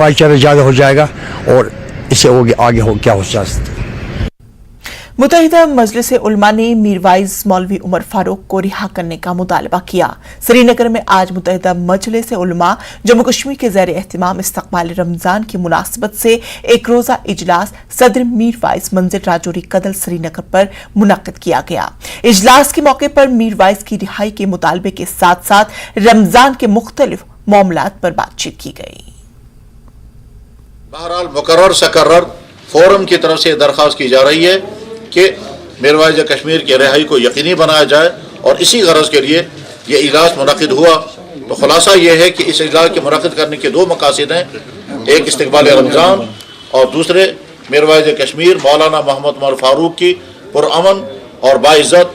भाई चारा ज़्यादा हो जाएगा और इससे आगे हो क्या हो सकता है। मुत्तहिदा मजलिस उलमा ने मीरवाइज मौलवी उमर फारूक को रिहा करने का मुतालबा किया। श्रीनगर में आज मुत्तहिदा मजलिस उलमा जम्मू कश्मीर के ज़ेर एहतिमाम इस्तकबाल रमजान की मुनासबत से एक रोजा इजलास सदर मीरवाइज मंजिल राजौरी कदल श्रीनगर पर मुनक्किद किया गया। इजलास के मौके पर मीरवाइज की रिहाई के मुतालबे के साथ साथ रमजान के मुख्तलिफ मामलात पर बातचीत की गई। बहरहाल मुकर्रर सकर्रर फोरम की तरफ से दरख्वास्त की जा रही है कि मीरवाइज कश्मीर की रिहाई को यकीनी बनाया जाए और इसी गरज के लिए ये इजलास मुनक्किद हुआ। तो खुलासा ये है कि इस इजलास के मुनक्किद करने के दो मकासद हैं, एक इस्तकबाल रमज़ान और दूसरे मीरवाइज कश्मीर मौलाना मोहम्मद उमर फारूक की पुरअमन और बाइज़्ज़त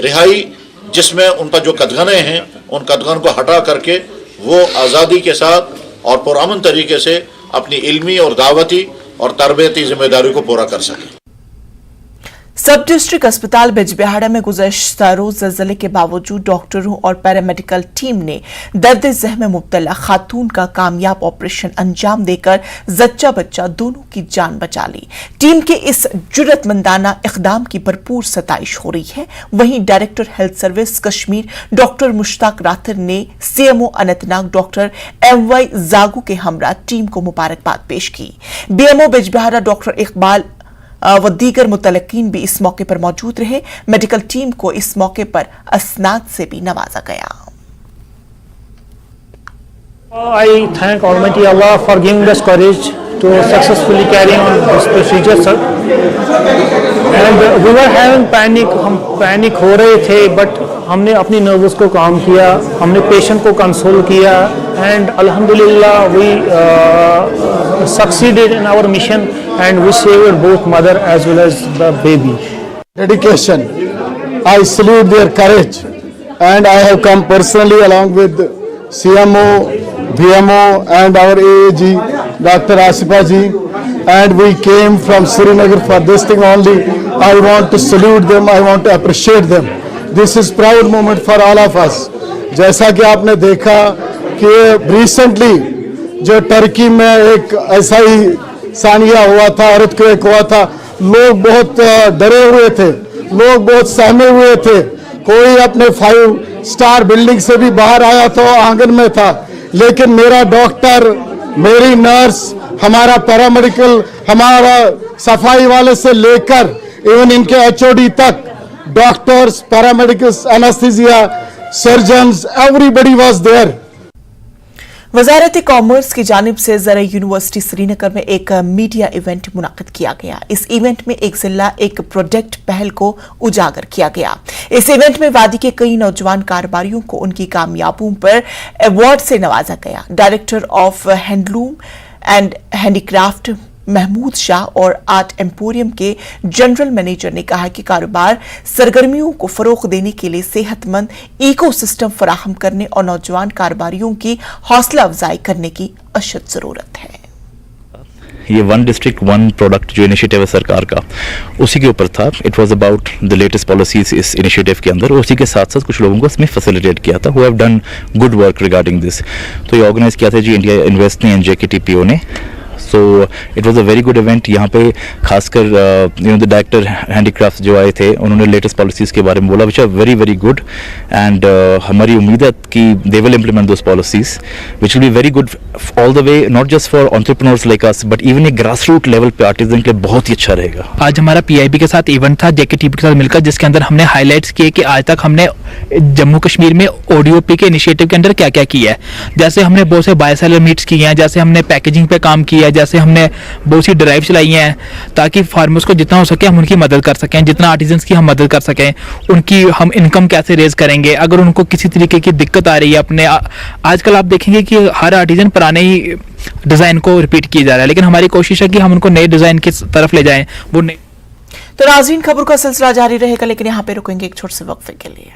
रिहाई, जिसमें उनका जो कदगने हैं उन कदगन को हटा करके वो आज़ादी के साथ और पुरअमन तरीके से अपनी इल्मी और दावती और तरबियती जिम्मेदारी को पूरा कर सकें। सब डिस्ट्रिक्ट अस्पताल बिजबिहाड़ा में गुज़श्ता रोज ज़लज़ले के बावजूद डॉक्टरों और पैरामेडिकल टीम ने दर्द ज़ह में मुब्तला खातून का कामयाब ऑपरेशन अंजाम देकर जच्चा बच्चा दोनों की जान बचा ली। टीम के इस जुर्रतमंदाना इक़दाम की भरपूर सताइश हो रही है। वहीं director health service Kashmir doctor Mushtaq rather ने सीएमओ अनंतनाग डॉक्टर MY जागू के हमरा टीम को मुबारकबाद पेश की। BMO बिजबिहाड़ा डॉक्टर इकबाल व दीगर मुतलकीन भी इस मौके पर मौजूद रहे। मेडिकल टीम को इस मौके पर असनाद से भी नवाजा गया। I thank Almighty Allah for giving us courage to successfully carry on this procedure, sir. And we were having panic, हम पैनिक हो रहे थे, बट हमने अपनी नर्वस को काम किया, हमने पेशेंट को कंसोल किया, एंड अल्हम्दुलिल्लाह we succeeded in our mission and we saved both mother as well as the baby. Dedication. I salute their courage, and I have come personally along with CMO, BMO and our AAG, Dr. Asifa ji, and we came from Srinagar for this thing only. I want to salute them, I want to appreciate them. This is proud moment for all of us. जैसा कि आपने देखा कि recently जो Turkey में एक ऐसा ही सानिया हुआ था, अर्थक्वेक हुआ था, लोग बहुत डरे हुए थे, लोग बहुत सहमे हुए थे। कोई अपने 5 स्टार बिल्डिंग से भी बाहर आया तो आंगन में था, लेकिन मेरा डॉक्टर, मेरी नर्स, हमारा पैरामेडिकल, हमारा सफाई वाले से लेकर इवन इनके HOD तक, doctors, paramedicals, anesthesia, surgeons, everybody was there. वजारत कॉमर्स की जानिब से ज़रा यूनिवर्सिटी श्रीनगर में एक मीडिया इवेंट मुनक्किद किया गया। इस इवेंट में एक जिला एक प्रोजेक्ट पहल को उजागर किया गया। इस इवेंट में वादी के कई नौजवान कारोबारियों को उनकी कामयाबियों पर अवार्ड से नवाजा गया। Director of handloom and handicraft Mahmood Shah और आर्ट एम्पोरियम के जनरल मैनेजर ने कहा कि कारोबार सरगर्मियों को फरोग देने के लिए सेहतमंद इकोसिस्टम फराहम करने और नौजवान कारोबारियों की हौसला अफजाई करने की अशद जरूरत है। ये वन डिस्ट्रिक्ट वन प्रोडक्ट जो इनिशिएटिव है सरकार का, उसी के ऊपर था। It was about the latest policies इस इनिशिएटिव के अंदर, और उसी के साथ साथ कुछ लोगों को इसमें फैसिलिटेट किया था, who have done good work regarding this. तो ये ऑर्गेनाइज किया था जी इंडिया इन्वेस्ट ने, JKTPO ने। So it was a very good event. यहाँ पे खासकर द डायरेक्टर हैंडीक्राफ्ट जो आए थे, उन्होंने लेटेस्ट पॉलिसीज़ के बारे में बोला, which are very very good, and हमारी उम्मीद है कि they will implement those policies which will be very good all the way, not just for entrepreneurs like us but even a grass root level पे artisan के लिए बहुत ही अच्छा रहेगा। आज हमारा PIB के साथ इवेंट था, JKTP के साथ मिलकर, जिसके अंदर हमने हाईलाइट्स किए कि आज तक हमने जम्मू कश्मीर में ODOP के इनिशिएटिव के अंदर क्या क्या किया है। जैसे हमने बहुत से बायोसेलर मीट्स किए हैं, जैसे हमने पैकेजिंग पे काम किया है, जैसे हमने बहुत सी ड्राइव चलाई हैं ताकि फार्मर्स को जितना हो सके हम उनकी मदद कर सकें, जितना आर्टिजन्स की हम मदद कर सकें। उनकी हम इनकम कैसे रेज करेंगे, अगर उनको किसी तरीके की दिक्कत आ रही है अपने, आजकल आप देखेंगे कि हर आर्टिजन पुराने ही डिज़ाइन को रिपीट किया जा रहा है, लेकिन हमारी कोशिश है कि हम उनको नए डिज़ाइन की तरफ ले जाएं। वो नए तो नाज़रीन, खबर का सिलसिला जारी रहेगा, लेकिन यहाँ पे रुकेंगे एक छोटे से वक्फे के लिए।